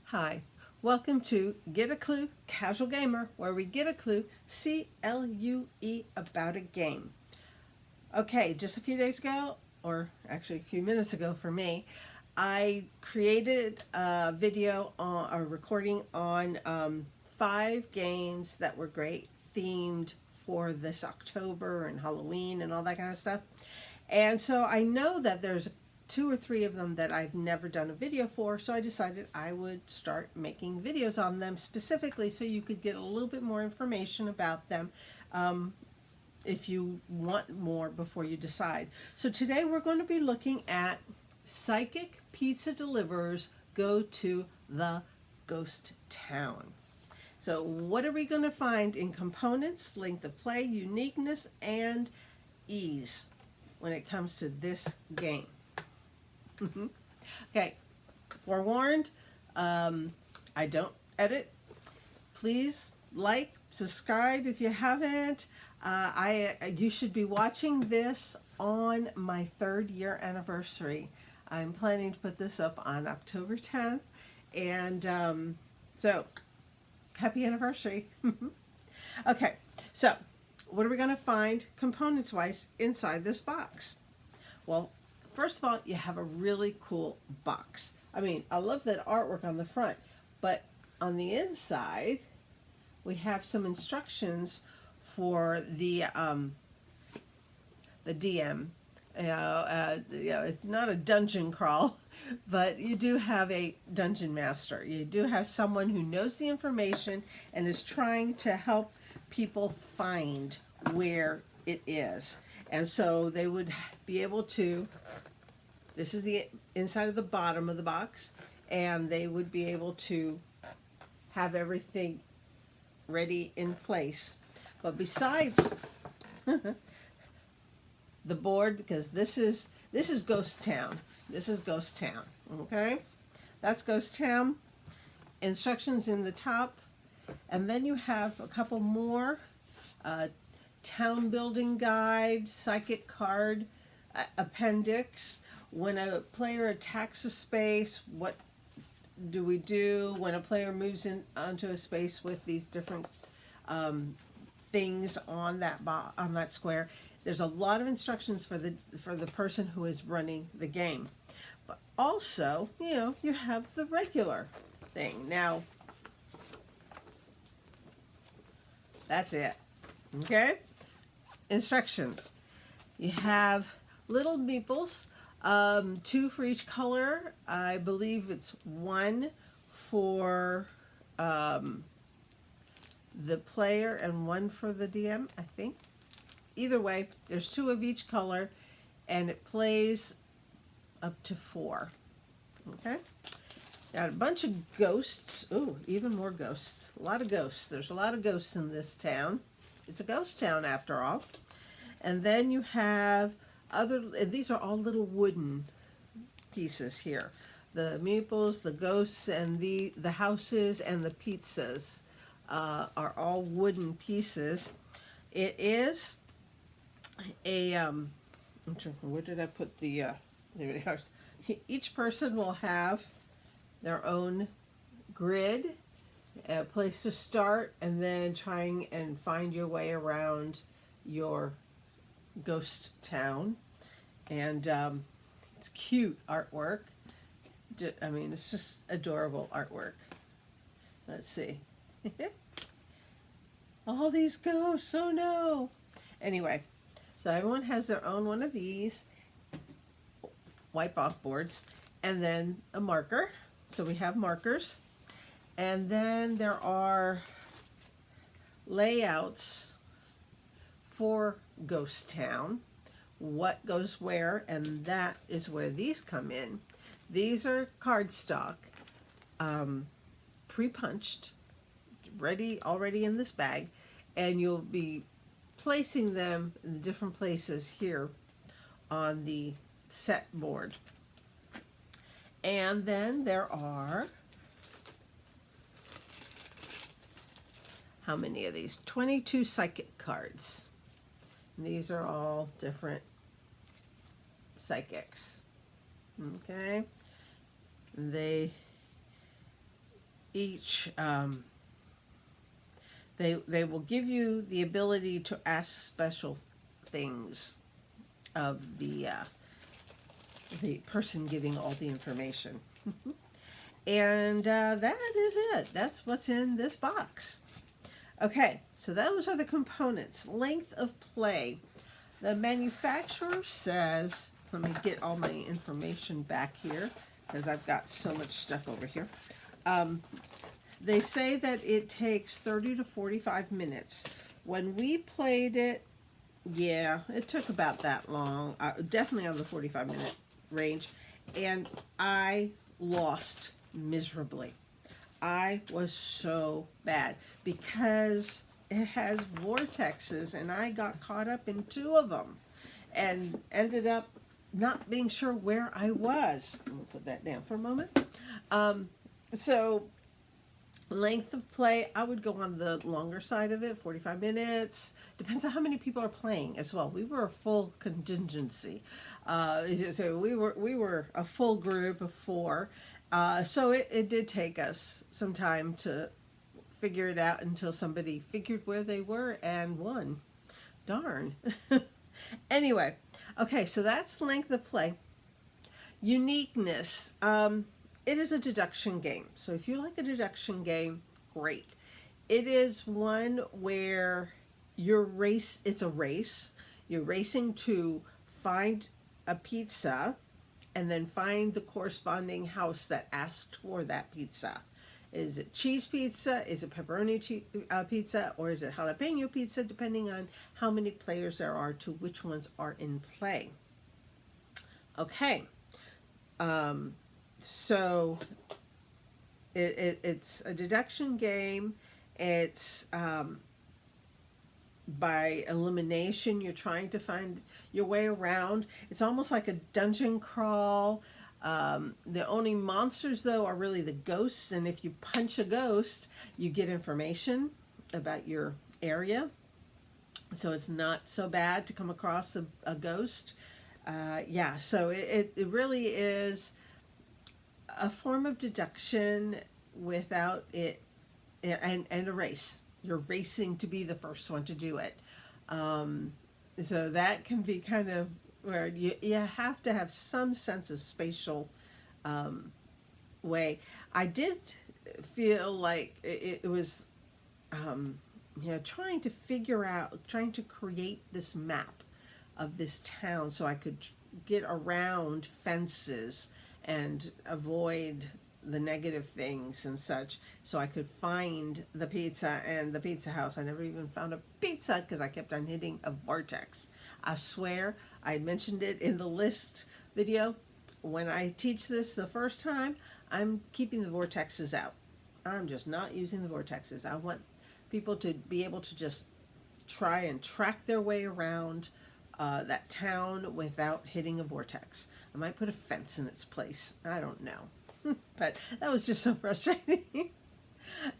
Hi, welcome to Get a Clue Casual Gamer, where we get a clue, CLUE, about a game. Okay, just a few days ago, or actually a few minutes ago for me, I created a video on a recording on 5 games that were great themed for this October and Halloween and all that kind of stuff. And so I know that there's 2 or 3 of them that I've never done a video for, so I decided I would start making videos on them specifically so you could get a little bit more information about them if you want more before you decide. So today we're going to be looking at Psychic Pizza Deliverers Go to the Ghost Town. So what are we going to find in components, length of play, uniqueness, and ease when it comes to this game? Okay, forewarned, I don't edit. Please like, subscribe if you haven't. You should be watching this on my 3rd year anniversary. I'm planning to put this up on October 10th, and so happy anniversary. Okay, so what are we going to find components wise inside this box? Well, first of all, you have a really cool box. I mean, I love that artwork on the front, but on the inside, we have some instructions for the DM. It's not a dungeon crawl, but you do have a dungeon master. You do have someone who knows the information and is trying to help people find where it is. And so they would be able to, this is the inside of the bottom of the box, and they would be able to have everything ready in place. But besides the board, because this is Ghost Town. This is Ghost Town, okay? That's Ghost Town. Instructions in the top, and then you have a couple more town building guide, psychic card, appendix. When a player attacks a space, what do we do? When a player moves in onto a space with these different things on that square, there's a lot of instructions for the person who is running the game. But also, you have the regular thing. Now, that's it. Okay? Instructions. You have little meeples, 2 for each color. I believe it's 1 for the player and 1 for the DM, I think. Either way, there's 2 of each color, and it plays up to 4. Okay? Got a bunch of ghosts. Ooh, even more ghosts. A lot of ghosts. There's a lot of ghosts in this town. It's a ghost town after all. And then you have these are all little wooden pieces here. The meeples, the ghosts, and the houses and the pizzas are all wooden pieces. It is a where did I put the there it is. Each person will have their own grid, a place to start, and then trying and find your way around your ghost town. And it's cute artwork. I mean, it's just adorable artwork. Let's see. All these ghosts, oh no. Anyway, so everyone has their own one of these wipe off boards, and then a marker. So we have markers, and then there are layouts for Ghost Town, what goes where, and that is where these come in. These are cardstock, pre-punched, ready already in this bag, and you'll be placing them in different places here on the set board. And then there are, how many of these? 22 psychic cards. And these are all different psychics. Okay? They each they will give you the ability to ask special things of the person giving all the information. And that is it. That's what's in this box. Okay, so those are the components. Length of play. The manufacturer says, let me get all my information back here because I've got so much stuff over here. They say that it takes 30 to 45 minutes. When we played it, yeah, it took about that long. Definitely on the 45-minute range. And I lost miserably. I was so bad because it has vortexes and I got caught up in 2 of them and ended up not being sure where I was. I'm going to put that down for a moment. So length of play, I would go on the longer side of it, 45 minutes. Depends on how many people are playing as well. We were a full contingency. So we were a full group of 4. So it did take us some time to figure it out until somebody figured where they were and won. Darn. Anyway, okay, so that's length of play. Uniqueness. It is a deduction game. So if you like a deduction game, great. It is one where it's a race. You're racing to find a pizza and then find the corresponding house that asked for that pizza. Is it cheese pizza? Is it pepperoni pizza? Or is it jalapeno pizza? Depending on how many players there are to which ones are in play. Okay. So it's a deduction game. It's by elimination. You're trying to find your way around. It's almost like a dungeon crawl. The only monsters, though, are really the ghosts. And if you punch a ghost, you get information about your area. So it's not so bad to come across a ghost. Yeah, so it really is a form of deduction without it, and a race. You're racing to be the first one to do it. So that can be kind of where you have to have some sense of spatial way. I did feel like it was, trying to create this map of this town so I could get around fences and avoid the negative things and such, so I could find the pizza and the pizza house. I never even found a pizza because I kept on hitting a vortex. I swear, I mentioned it in the list video. When I teach this the first time, I'm keeping the vortexes out. I'm just not using the vortexes. I want people to be able to just try and track their way around that town without hitting a vortex. I might put a fence in its place. I don't know. But that was just so frustrating.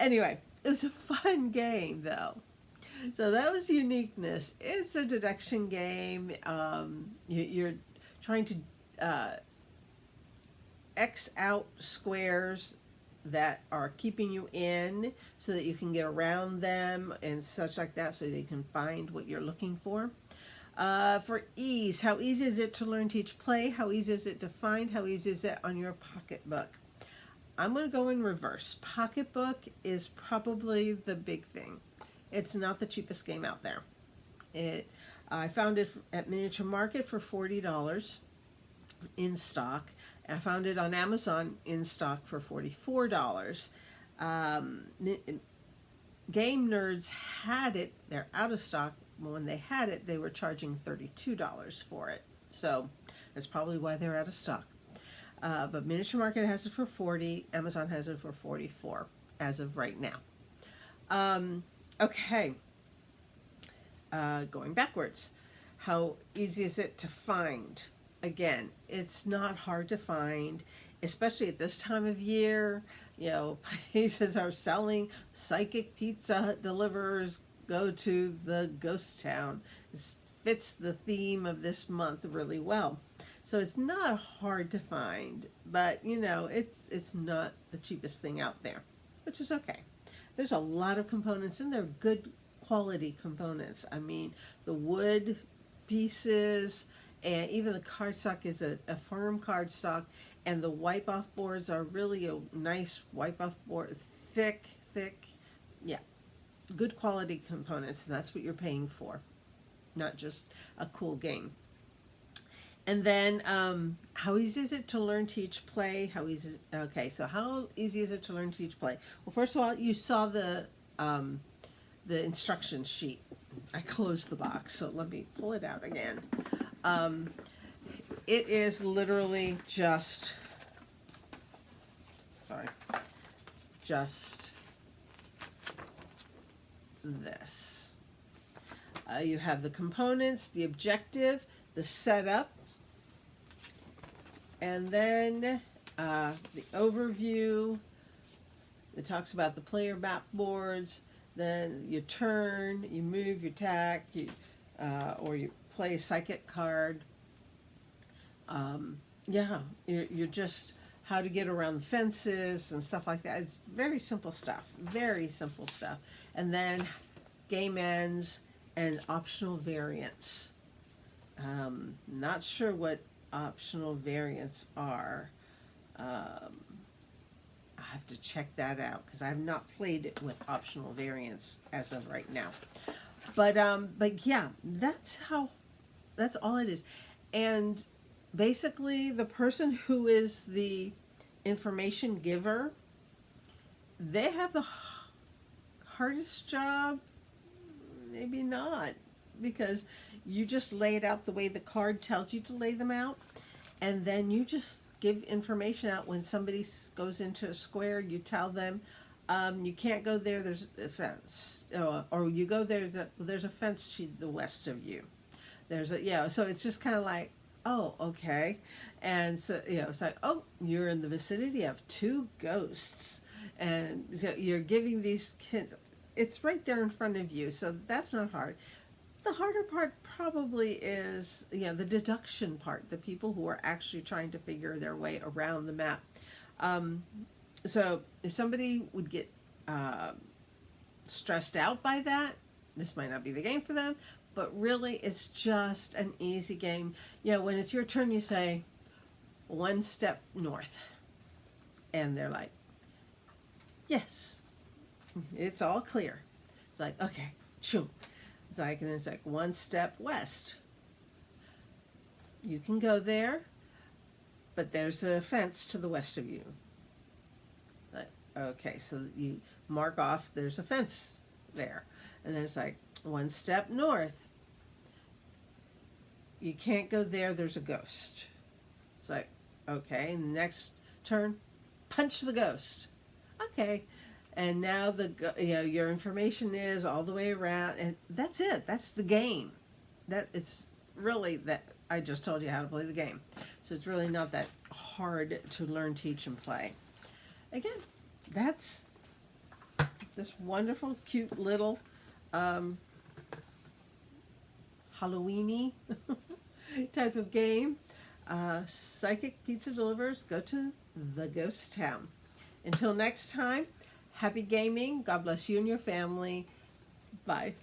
Anyway, it was a fun game, though. So that was uniqueness. It's a deduction game. You're trying to X out squares that are keeping you in so that you can get around them and such like that, so that you can find what you're looking for. For ease, how easy is it to learn, teach, play? How easy is it to find? How easy is it on your pocketbook? I'm going to go in reverse. Pocketbook is probably the big thing. It's not the cheapest game out there. I found it at Miniature Market for $40 in stock. I found it on Amazon in stock for $44. Game Nerds had it. They're out of stock. When they had it, they were charging $32 for it. So that's probably why they're out of stock. But Miniature Market has it for $40. Amazon has it for $44 as of right now. Okay. Going backwards. How easy is it to find? Again, it's not hard to find, especially at this time of year. Places are selling psychic pizza deliverers go to the ghost town. It fits the theme of this month really well. So it's not hard to find, but it's not the cheapest thing out there. which is okay. There's a lot of components and they're good quality components. I mean, the wood pieces and even the cardstock is a firm cardstock, and the wipe off boards are really a nice wipe off board, thick, yeah, good quality components, and that's what you're paying for, not just a cool game. And then, how easy is it to learn, teach, play? How easy? Okay, so how easy is it to learn, teach, play? Well, first of all, you saw the instruction sheet. I closed the box, so let me pull it out again. It is literally just, sorry, just this. You have the components, the objective, the setup, and then the overview. It talks about the player map boards. Then you turn, you move, you attack, or you play a psychic card. Yeah, you're just how to get around the fences and stuff like that. It's very simple stuff, very simple stuff. And then game ends and optional variants. Not sure what optional variants are. I have to check that out because I have not played it with optional variants as of right now. But yeah, that's all it is. And basically the person who is the information giver, they have the hardest job, maybe not, because you just lay it out the way the card tells you to lay them out, and then you just give information out. When somebody goes into a square, you tell them, you can't go there, there's a fence, or you go there, there's a fence to the west of you. There's a, yeah, so it's just kind of like, oh, okay. And so, it's like, oh, you're in the vicinity of 2 ghosts. And so you're giving these kids, it's right there in front of you. So that's not hard. The harder part probably is, the deduction part, the people who are actually trying to figure their way around the map. So if somebody would get stressed out by that, this might not be the game for them. But really, it's just an easy game. When it's your turn, you say, 1 step north. And they're like, yes. It's all clear. It's like, okay, shoo. It's like, and then it's like 1 step west. You can go there, but there's a fence to the west of you. Like, okay, so you mark off, there's a fence there. And then it's like, 1 step north. You can't go there, there's a ghost. It's like, okay, next turn, punch the ghost. Okay, and now your information is all the way around, and that's it. That's the game. That it's really that I just told you how to play the game. So it's really not that hard to learn, teach, and play. Again, that's this wonderful, cute little Halloween-y type of game. Psychic Pizza Delivers. Go to the Ghost Town. Until next time, happy gaming. God bless you and your family. Bye.